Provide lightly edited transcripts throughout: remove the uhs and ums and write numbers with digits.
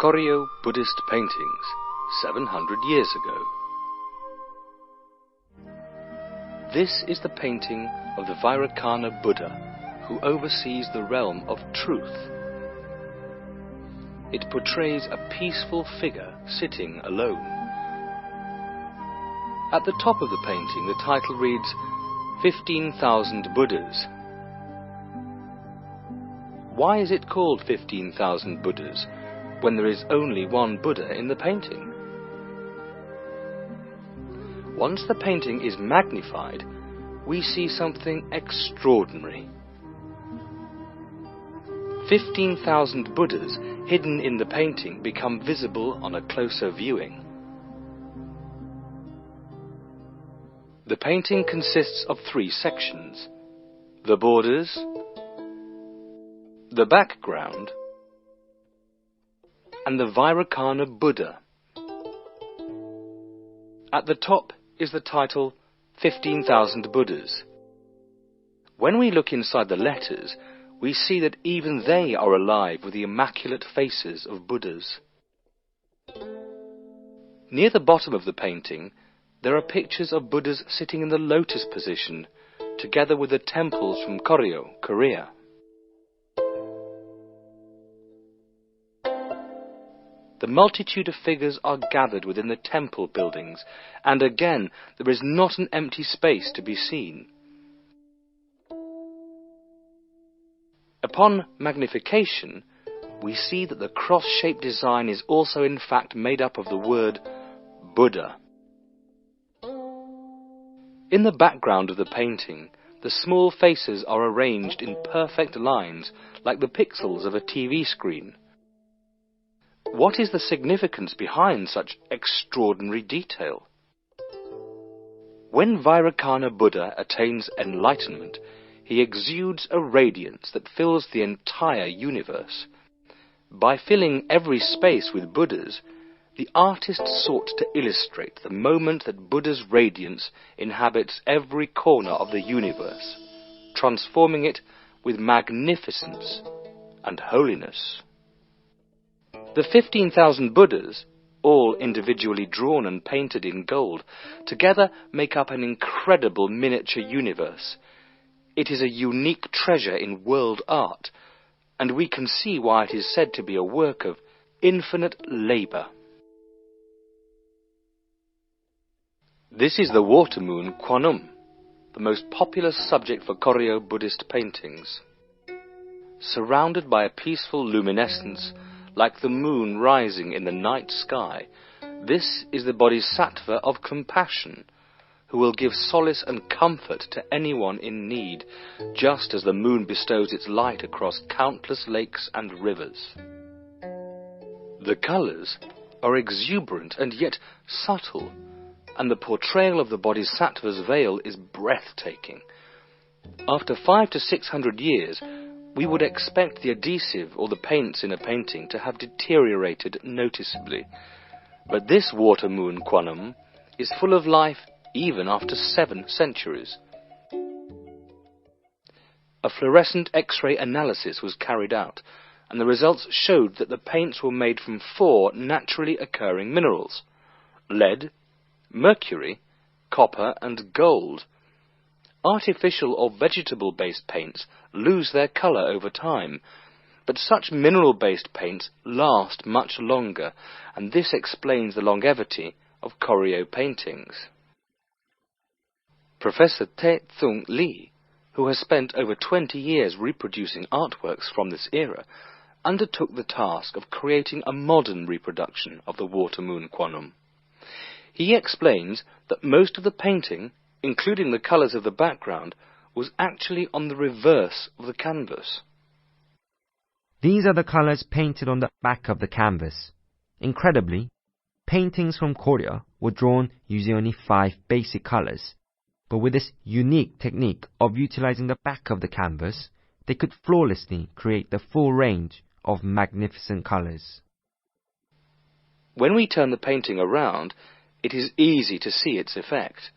Koryo Buddhist Paintings, 700 years ago. This is the painting of the Vairocana Buddha, who oversees the realm of truth. It portrays a peaceful figure sitting alone. At the top of the painting, the title reads, 15,000 Buddhas. Why is it called 15,000 Buddhas when there is only one Buddha in the painting? Once the painting is magnified, we see something extraordinary. 15,000 Buddhas hidden in the painting become visible on a closer viewing. The painting consists of 3 sections: the borders, the background, and the Vairocana Buddha. At the top is the title 15,000 Buddhas. When we look inside the letters, we see that even they are alive with the immaculate faces of Buddhas. Near the bottom of the painting, there are pictures of Buddhas sitting in the lotus position, together with the temples from Koryo, Korea. The multitude of figures are gathered within the temple buildings, and again there is not an empty space to be seen. Upon magnification, we see that the cross-shaped design is also in fact made up of the word Buddha. In the background of the painting, the small faces are arranged in perfect lines, like the pixels of a TV screen. What is the significance behind such extraordinary detail? When Vairocana Buddha attains enlightenment, he exudes a radiance that fills the entire universe. By filling every space with Buddhas, the artist sought to illustrate the moment that Buddha's radiance inhabits every corner of the universe, transforming it with magnificence and holiness. The 15,000 Buddhas, all individually drawn and painted in gold, together make up an incredible miniature universe. It is a unique treasure in world art, and we can see why it is said to be a work of infinite labor. This is the water moon Kwanum, the most popular subject for Koryo Buddhist paintings. Surrounded by a peaceful luminescence, like the moon rising in the night sky, this is the Bodhisattva of compassion, who will give solace and comfort to anyone in need, just as the moon bestows its light across countless lakes and rivers. The colors are exuberant and yet subtle, and the portrayal of the Bodhisattva's veil is breathtaking. After 500 to 600 years, we would expect the adhesive or the paints in a painting to have deteriorated noticeably. But this water moon Kwanum is full of life even after 7 centuries. A fluorescent X-ray analysis was carried out, and the results showed that the paints were made from 4 naturally occurring minerals: lead, mercury, copper, and gold. Artificial or vegetable-based paints lose their colour over time, but such mineral-based paints last much longer, and this explains the longevity of Koryo paintings. Professor Tae Tsung Lee, who has spent over 20 years reproducing artworks from this era, undertook the task of creating a modern reproduction of the water moon Kwanum. He explains that most of the painting, including the colours of the background, was actually on the reverse of the canvas. These are the colours painted on the back of the canvas. Incredibly, paintings from Koryo were drawn using only 5 basic colours, but with this unique technique of utilizing the back of the canvas, they could flawlessly create the full range of magnificent colours. When we turn the painting around, it is easy to see its effect.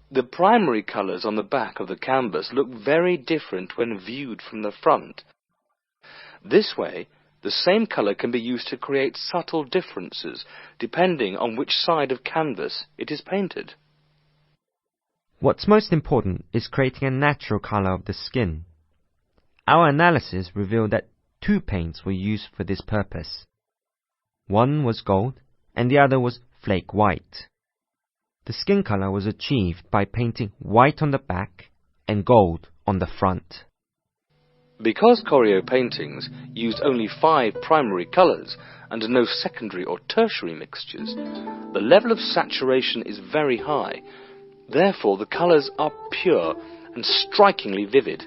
The primary colours on the back of the canvas look very different when viewed from the front. This way, the same colour can be used to create subtle differences depending on which side of canvas it is painted. What's most important is creating a natural colour of the skin. Our analysis revealed that 2 paints were used for this purpose. One was gold and the other was flake white. The skin colour was achieved by painting white on the back and gold on the front. Because Koryo paintings used only 5 primary colours and no secondary or tertiary mixtures, the level of saturation is very high. Therefore, the colours are pure and strikingly vivid,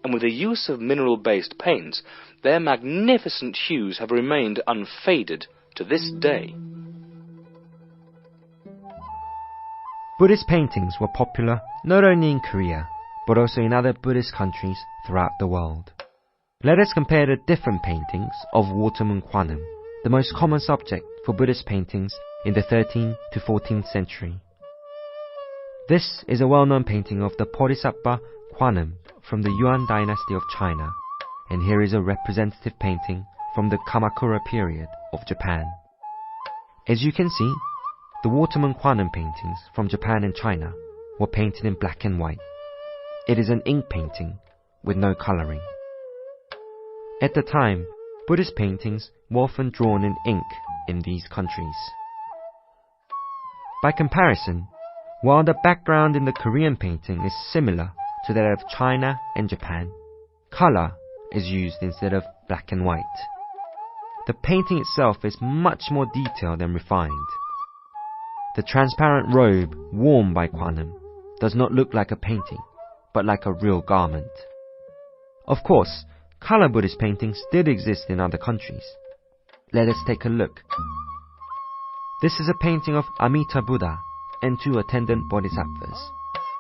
and with the use of mineral-based paints, their magnificent hues have remained unfaded to this day. Buddhist paintings were popular not only in Korea, but also in other Buddhist countries throughout the world. Let us compare the different paintings of Watermoon Kwanum, the most common subject for Buddhist paintings in the 13th to 14th century. This is a well-known painting of the Bodhisattva Kwanum from the Yuan dynasty of China, and here is a representative painting from the Kamakura period of Japan. As you can see, the Watermoon Kwanum paintings from Japan and China were painted in black and white. It is an ink painting with no colouring. At the time, Buddhist paintings were often drawn in ink in these countries. By comparison, while the background in the Korean painting is similar to that of China and Japan, colour is used instead of black and white. The painting itself is much more detailed and refined. The transparent robe worn by Kwanum does not look like a painting, but like a real garment. Of course, colour Buddhist paintings did exist in other countries. Let us take a look. This is a painting of Amita Buddha and 2 attendant bodhisattvas.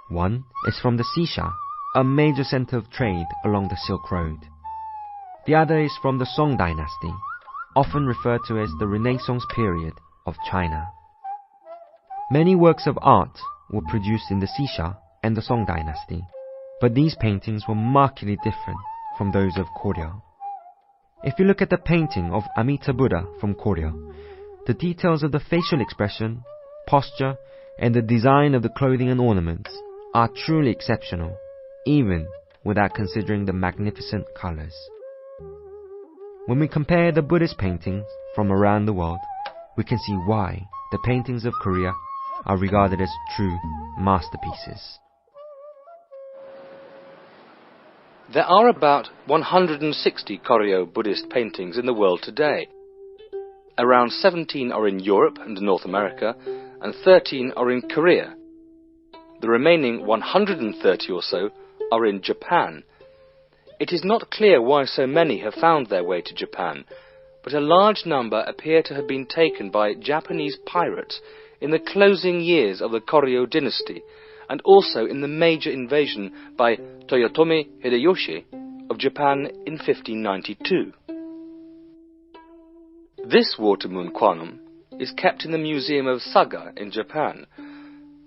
One is from the Sisha, a major centre of trade along the Silk Road. The other is from the Song dynasty, often referred to as the Renaissance period of China. Many works of art were produced in the Sisha and the Song dynasty, but these paintings were markedly different from those of Koryo. If you look at the painting of Amita Buddha from Koryo, the details of the facial expression, posture, and the design of the clothing and ornaments are truly exceptional, even without considering the magnificent colours. When we compare the Buddhist paintings from around the world, we can see why the paintings of Korea are regarded as true masterpieces. There are about 160 Koryo Buddhist paintings in the world today. Around 17 are in Europe and North America, and 13 are in Korea. The remaining 130 or so are in Japan. It is not clear why so many have found their way to Japan, but a large number appear to have been taken by Japanese pirates in the closing years of the Koryo dynasty, and also in the major invasion by Toyotomi Hideyoshi of Japan in 1592. This Watermoon Kwanum is kept in the Museum of Saga in Japan.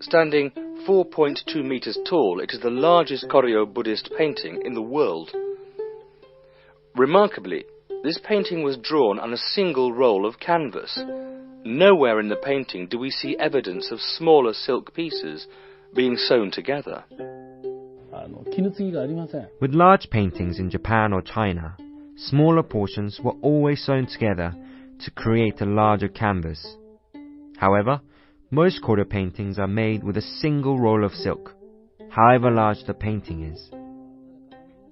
Standing 4.2 meters tall, it is the largest Koryo Buddhist painting in the world. Remarkably, this painting was drawn on a single roll of canvas. Nowhere in the painting do we see evidence of smaller silk pieces being sewn together. With large paintings in Japan or China, smaller portions were always sewn together to create a larger canvas. However, most Koryo paintings are made with a single roll of silk, however large the painting is.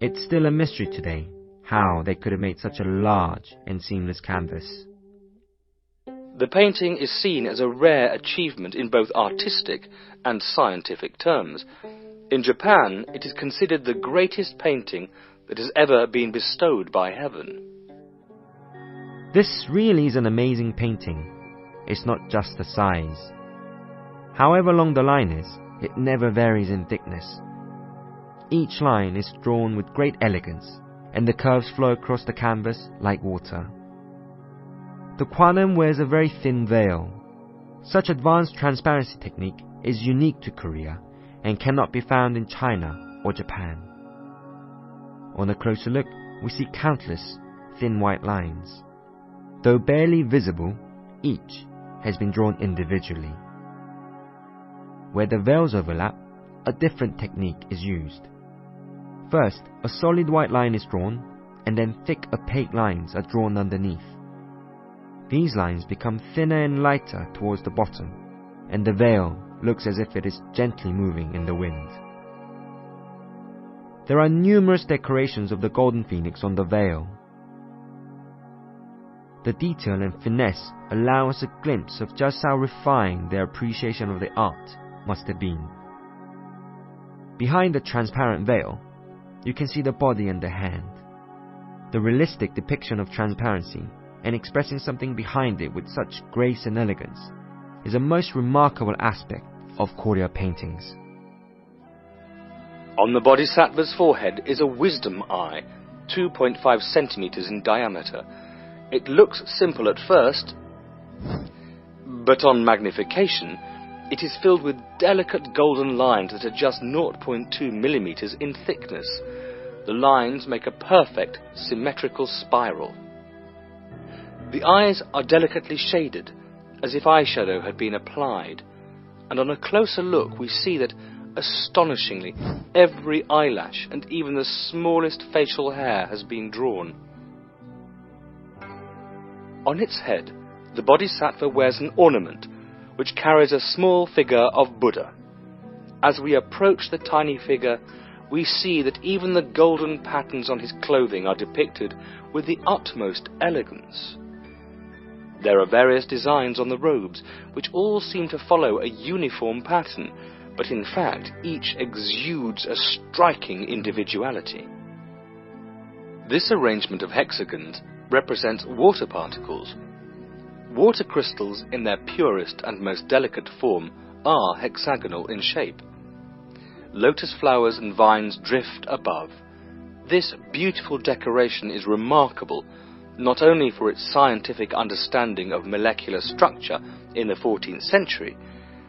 It's still a mystery today how they could have made such a large and seamless canvas. The painting is seen as a rare achievement in both artistic and scientific terms. In Japan, it is considered the greatest painting that has ever been bestowed by heaven. This really is an amazing painting. It's not just the size. However long the line is, it never varies in thickness. Each line is drawn with great elegance, and the curves flow across the canvas like water. The Kwanum wears a very thin veil. Such advanced transparency technique is unique to Korea and cannot be found in China or Japan. On a closer look, we see countless thin white lines. Though barely visible, each has been drawn individually. Where the veils overlap, a different technique is used. First, a solid white line is drawn, and then thick opaque lines are drawn underneath. These lines become thinner and lighter towards the bottom, and the veil looks as if it is gently moving in the wind. There are numerous decorations of the golden phoenix on the veil. The detail and finesse allow us a glimpse of just how refined their appreciation of the art must have been. Behind the transparent veil, you can see the body and the hand. The realistic depiction of transparency and expressing something behind it with such grace and elegance is a most remarkable aspect of Koryo paintings. On the Bodhisattva's forehead is a wisdom eye, 2.5 centimeters in diameter. It looks simple at first, but on magnification, it is filled with delicate golden lines that are just 0.2 millimeters in thickness. The lines make a perfect symmetrical spiral. The eyes are delicately shaded, as if eyeshadow had been applied, and on a closer look we see that, astonishingly, every eyelash and even the smallest facial hair has been drawn. On its head, the Bodhisattva wears an ornament which carries a small figure of Buddha. As we approach the tiny figure, we see that even the golden patterns on his clothing are depicted with the utmost elegance. There are various designs on the robes, which all seem to follow a uniform pattern, but in fact each exudes a striking individuality. This arrangement of hexagons represents water particles. Water crystals in their purest and most delicate form are hexagonal in shape. Lotus flowers and vines drift above. This beautiful decoration is remarkable not only for its scientific understanding of molecular structure in the 14th century,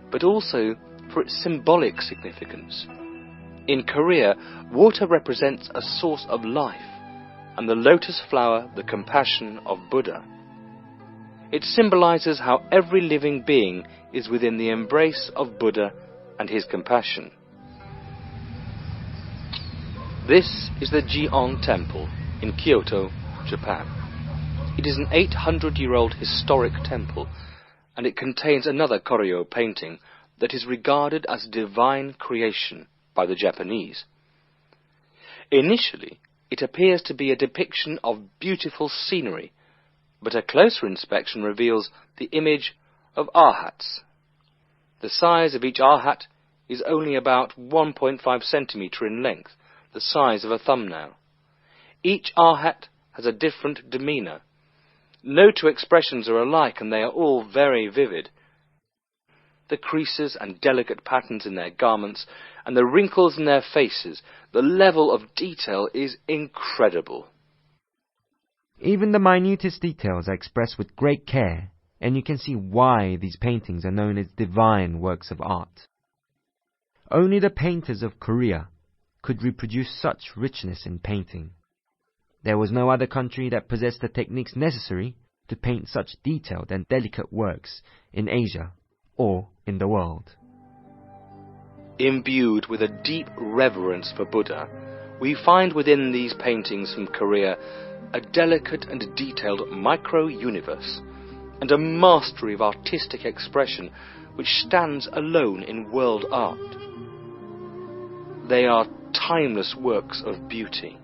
but also for its symbolic significance. In Korea, water represents a source of life, and the lotus flower the compassion of Buddha. It symbolizes how every living being is within the embrace of Buddha and his compassion. This is the Jion Temple in Kyoto, Japan. It is an 800-year-old historic temple, and it contains another Koryo painting that is regarded as divine creation by the Japanese. Initially, it appears to be a depiction of beautiful scenery, but a closer inspection reveals the image of arhats. The size of each arhat is only about 1.5 centimeter in length, the size of a thumbnail. Each arhat has a different demeanor. No two expressions are alike, and they are all very vivid. The creases and delicate patterns in their garments, and the wrinkles in their faces, the level of detail is incredible. Even the minutest details are expressed with great care, and you can see why these paintings are known as divine works of art. Only the painters of Korea could reproduce such richness in painting. There was no other country that possessed the techniques necessary to paint such detailed and delicate works in Asia or in the world. Imbued with a deep reverence for Buddha, we find within these paintings from Korea a delicate and detailed micro-universe and a mastery of artistic expression which stands alone in world art. They are timeless works of beauty.